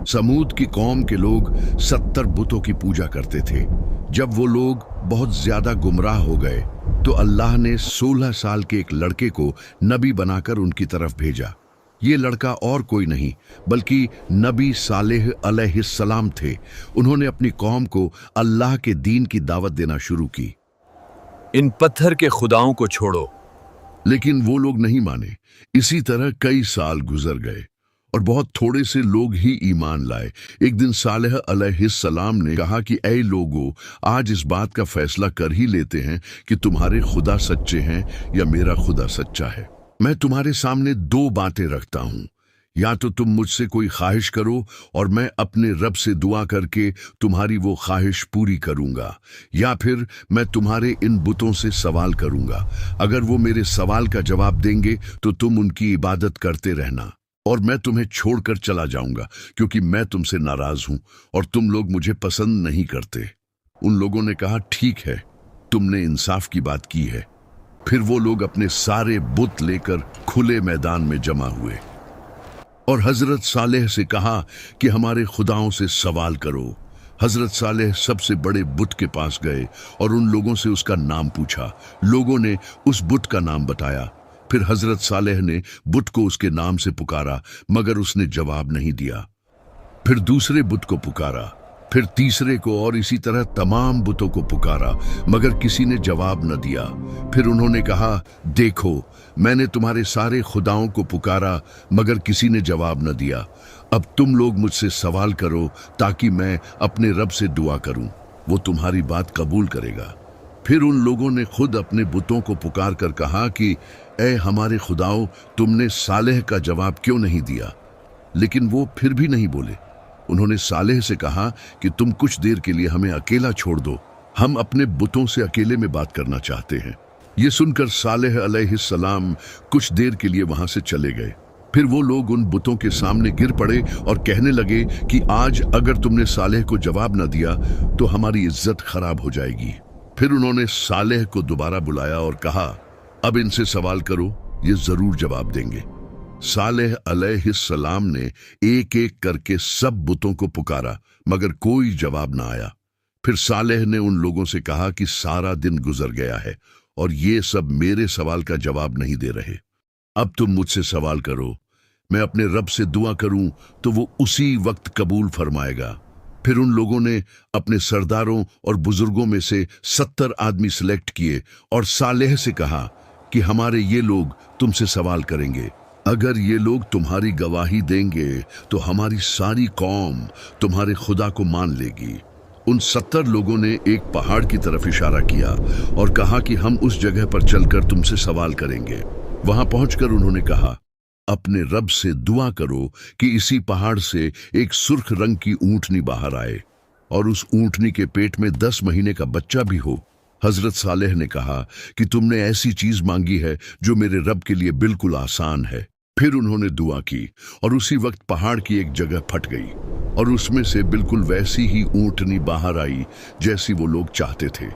समूद की कौम के लोग 70 बुतों की पूजा करते थे। जब वो लोग बहुत ज्यादा गुमराह हो गए तो अल्लाह ने 16 साल के एक लड़के को नबी बनाकर उनकी तरफ भेजा। ये लड़का और कोई नहीं बल्कि नबी सालेह अलैहिस्सलाम थे। उन्होंने अपनी कौम को अल्लाह के दीन की दावत देना शुरू की। इन पत्थर के खुदाओं को छोड़ो। लेकिन वो लोग नहीं माने। इसी तरह कई साल गुजर गए और बहुत थोड़े से लोग ही ईमान लाए। एक दिन सालेह अलैहिस्सलाम ने कहा कि ऐ लोगों, आज इस बात का फैसला कर ही लेते हैं कि तुम्हारे खुदा सच्चे हैं या मेरा खुदा सच्चा है। मैं तुम्हारे सामने दो बातें रखता हूं, या तो तुम मुझसे कोई ख्वाहिश करो और मैं अपने रब से दुआ करके तुम्हारी वो ख्वाहिश पूरी करूंगा, या फिर मैं तुम्हारे इन बुतों से सवाल करूंगा। अगर वो मेरे सवाल का जवाब देंगे तो तुम उनकी इबादत करते रहना और मैं तुम्हें छोड़कर चला जाऊंगा, क्योंकि मैं तुमसे नाराज हूं और तुम लोग मुझे पसंद नहीं करते। उन लोगों ने कहा, ठीक है, तुमने इंसाफ की बात की है। फिर वो लोग अपने सारे बुत लेकर खुले मैदान में जमा हुए और हजरत सालेह से कहा कि हमारे खुदाओं से सवाल करो। हजरत सालेह सबसे बड़े बुत के पास गए और उन लोगों से उसका नाम पूछा। लोगों ने उस बुत का नाम बताया। फिर हजरत सालेह ने बुत को उसके नाम से पुकारा, मगर उसने जवाब नहीं दिया। फिर दूसरे बुत को पुकारा, फिर तीसरे को, और इसी तरह तमाम बुतों को पुकारा, मगर किसी ने जवाब न दिया। फिर उन्होंने कहा, देखो, मैंने तुम्हारे सारे खुदाओं को पुकारा मगर किसी ने जवाब न दिया। अब तुम लोग मुझसे सवाल करो ताकि मैं अपने रब से दुआ करूं, वो तुम्हारी बात कबूल करेगा। फिर उन लोगों ने खुद अपने बुतों को पुकार कर कहा कि ऐ हमारे खुदाओं, तुमने सालेह का जवाब क्यों नहीं दिया? लेकिन वो फिर भी नहीं बोले। उन्होंने सालेह से कहा कि तुम कुछ देर के लिए हमें अकेला छोड़ दो, हम अपने बुतों से अकेले में बात करना चाहते हैं। ये सुनकर सालेह अलैहिस्सलाम कुछ देर के लिए वहां से चले गए। फिर वो लोग उन बुतों के सामने गिर पड़े और कहने लगे कि आज अगर तुमने सालेह को जवाब न दिया तो हमारी इज्जत खराब हो जाएगी। फिर उन्होंने सालेह को दोबारा बुलाया और कहा, अब इनसे सवाल करो, ये जरूर जवाब देंगे। सालेह अलैहिस्सलाम ने एक एक करके सब बुतों को पुकारा, मगर कोई जवाब ना आया। फिर सालेह ने उन लोगों से कहा कि सारा दिन गुजर गया है और ये सब मेरे सवाल का जवाब नहीं दे रहे। अब तुम मुझसे सवाल करो, मैं अपने रब से दुआ करूं तो वो उसी वक्त कबूल फरमाएगा। फिर उन लोगों ने अपने सरदारों और बुजुर्गों में से 70 आदमी सिलेक्ट किए और सालेह से कहा कि हमारे ये लोग तुमसे सवाल करेंगे। अगर ये लोग तुम्हारी गवाही देंगे तो हमारी सारी कौम तुम्हारे खुदा को मान लेगी। उन 70 लोगों ने एक पहाड़ की तरफ इशारा किया और कहा कि हम उस जगह पर चलकर तुमसे सवाल करेंगे। वहां पहुंचकर उन्होंने कहा, अपने रब से दुआ करो कि इसी पहाड़ से एक सुर्ख रंग की ऊंटनी बाहर आए और उस ऊंटनी के पेट में 10 महीने का बच्चा भी हो। हजरत सालेह ने कहा कि तुमने ऐसी चीज मांगी है जो मेरे रब के लिए बिल्कुल आसान है। फिर उन्होंने दुआ की और उसी वक्त पहाड़ की एक जगह फट गई और उसमें से बिल्कुल वैसी ही ऊंटनी बाहर आई जैसी वो लोग चाहते थे।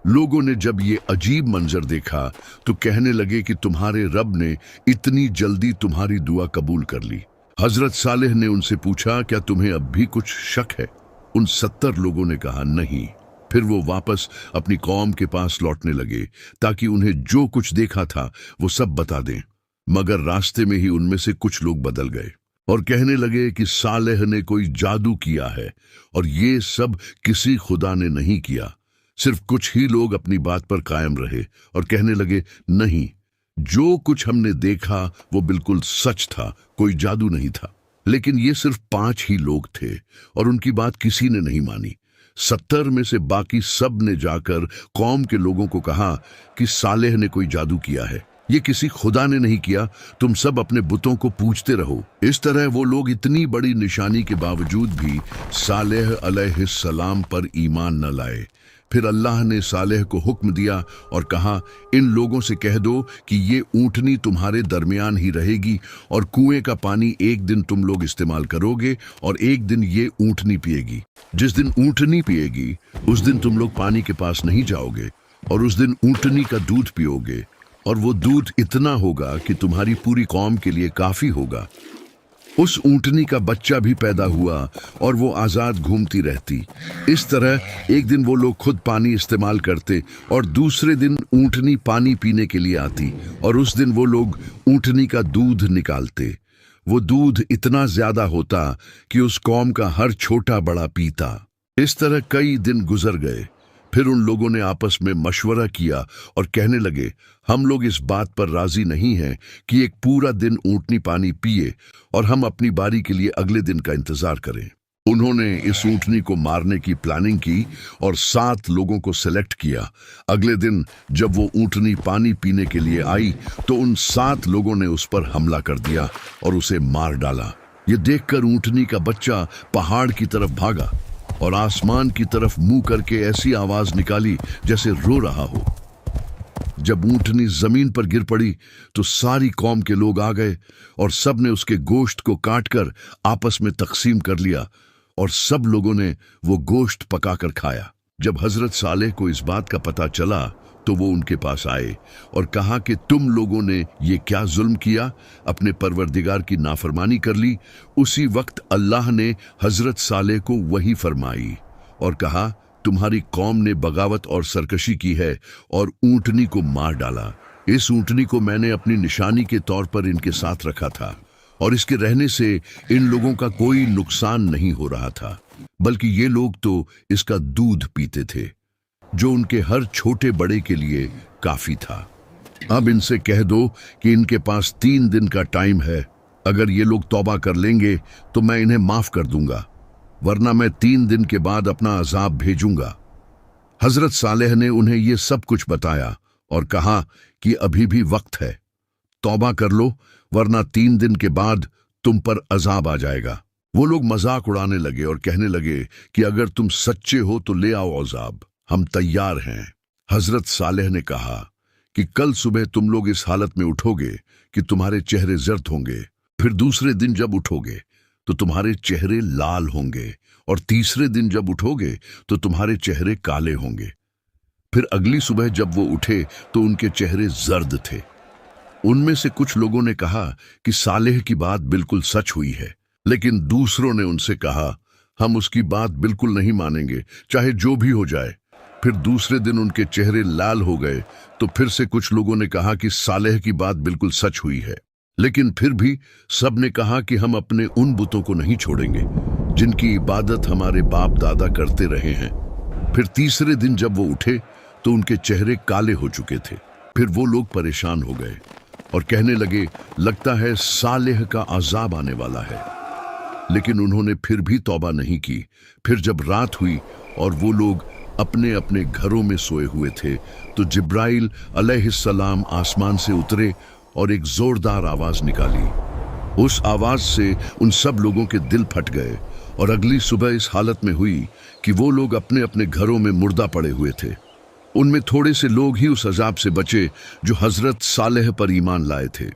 लोगों ने जब ये अजीब मंजर देखा तो कहने लगे कि तुम्हारे रब ने इतनी जल्दी तुम्हारी दुआ कबूल कर ली। हजरत सालेह ने उनसे पूछा, क्या तुम्हें अब भी कुछ शक है? उन 70 लोगों ने कहा, नहीं। फिर वो वापस अपनी कौम के पास लौटने लगे ताकि उन्हें जो कुछ देखा था वो सब बता दें, मगर रास्ते में ही उनमें से कुछ लोग बदल गए और कहने लगे कि सालेह ने कोई जादू किया है और ये सब किसी खुदा ने नहीं किया। सिर्फ कुछ ही लोग अपनी बात पर कायम रहे और कहने लगे, नहीं, जो कुछ हमने देखा वो बिल्कुल सच था, कोई जादू नहीं था। लेकिन ये सिर्फ 5 ही लोग थे और उनकी बात किसी ने नहीं मानी। 70 में से बाकी सब ने जाकर कौम के लोगों को कहा कि सालेह ने कोई जादू किया है, ये किसी खुदा ने नहीं किया, तुम सब अपने बुतों को पूजते रहो। इस तरह वो लोग इतनी बड़ी निशानी के बावजूद भी सालेह अलैहिस्सलाम पर ईमान न लाए। फिर अल्लाह ने सालेह को हुक्म दिया और कहा, इन लोगों से कह दो कि ये ऊंटनी तुम्हारे दरमियान ही रहेगी और कुएं का पानी एक दिन तुम लोग इस्तेमाल करोगे और एक दिन ये ऊंटनी पिएगी। जिस दिन ऊंटनी पिएगी उस दिन तुम लोग पानी के पास नहीं जाओगे और उस दिन ऊंटनी का दूध पियोगे और वो दूध इतना होगा कि तुम्हारी पूरी कौम के लिए काफी होगा। उस ऊंटनी का बच्चा भी पैदा हुआ और वो आजाद घूमती रहती। इस तरह एक दिन वो लोग खुद पानी इस्तेमाल करते और दूसरे दिन ऊंटनी पानी पीने के लिए आती, और उस दिन वो लोग ऊंटनी का दूध निकालते। वो दूध इतना ज्यादा होता कि उस कौम का हर छोटा बड़ा पीता। इस तरह कई दिन गुजर गए। फिर उन लोगों ने आपस में मशवरा किया और कहने लगे, हम लोग इस बात पर राजी नहीं हैं कि एक पूरा दिन ऊंटनी पानी पिए और हम अपनी बारी के लिए अगले दिन का इंतजार करें। उन्होंने इस ऊंटनी को मारने की प्लानिंग की और 7 लोगों को सेलेक्ट किया। अगले दिन जब वो ऊंटनी पानी पीने के लिए आई तो उन 7 लोगों ने उस पर हमला कर दिया और उसे मार डाला। ये देखकर ऊंटनी का बच्चा पहाड़ की तरफ भागा और आसमान की तरफ मुंह करके ऐसी आवाज निकाली जैसे रो रहा हो। जब ऊंटनी जमीन पर गिर पड़ी तो सारी कौम के लोग आ गए और सब ने उसके गोश्त को काटकर आपस में तकसीम कर लिया और सब लोगों ने वो गोश्त पकाकर खाया। जब हजरत सालेह को इस बात का पता चला तो वो उनके पास आए और कहा कि तुम लोगों ने ये क्या जुल्म किया, अपने परवरदिगार की नाफरमानी कर ली। उसी वक्त अल्लाह ने हजरत सालेह को वही फरमाई और कहा, तुम्हारी कौम ने बगावत और सरकशी की है और ऊंटनी को मार डाला। इस ऊंटनी को मैंने अपनी निशानी के तौर पर इनके साथ रखा था और इसके रहने से इन लोगों का कोई नुकसान नहीं हो रहा था, बल्कि ये लोग तो इसका दूध पीते थे जो उनके हर छोटे बड़े के लिए काफी था। अब इनसे कह दो कि इनके पास 3 दिन का टाइम है। अगर ये लोग तौबा कर लेंगे तो मैं इन्हें माफ कर दूंगा, वरना मैं 3 दिन के बाद अपना अजाब भेजूंगा। हजरत सालेह ने उन्हें ये सब कुछ बताया और कहा कि अभी भी वक्त है, तौबा कर लो, वरना 3 दिन के बाद तुम पर अजाब आ जाएगा। वो लोग मजाक उड़ाने लगे और कहने लगे कि अगर तुम सच्चे हो तो ले आओ अजाब, हम तैयार हैं। हजरत सालेह ने कहा कि कल सुबह तुम लोग इस हालत में उठोगे कि तुम्हारे चेहरे जर्द होंगे, फिर दूसरे दिन जब उठोगे तो तुम्हारे चेहरे लाल होंगे, और तीसरे दिन जब उठोगे तो तुम्हारे चेहरे काले होंगे। फिर अगली सुबह जब वो उठे तो उनके चेहरे जर्द थे। उनमें से कुछ लोगों ने कहा कि सालेह की बात बिल्कुल सच हुई है, लेकिन दूसरों ने उनसे कहा, हम उसकी बात बिल्कुल नहीं मानेंगे, चाहे जो भी हो जाए। फिर दूसरे दिन उनके चेहरे लाल हो गए तो फिर से कुछ लोगों ने कहा कि सालेह की बात बिल्कुल सच हुई है, लेकिन फिर भी सब ने कहा कि हम अपने उन बुतों को नहीं छोड़ेंगे जिनकी इबादत हमारे बाप दादा करते रहे हैं। फिर तीसरे दिन जब वो उठे तो उनके चेहरे काले हो चुके थे। फिर वो लोग परेशान हो गए और कहने लगे, लगता है सालेह का अजाब आने वाला है। लेकिन उन्होंने फिर भी तौबा नहीं की। फिर जब रात हुई और वो लोग अपने अपने घरों में सोए हुए थे तो जिब्राइल अलैहिस्सलाम आसमान से उतरे और एक जोरदार आवाज निकाली। उस आवाज से उन सब लोगों के दिल फट गए और अगली सुबह इस हालत में हुई कि वो लोग अपने अपने घरों में मुर्दा पड़े हुए थे। उनमें थोड़े से लोग ही उस अजाब से बचे जो हजरत सालेह पर ईमान लाए थे।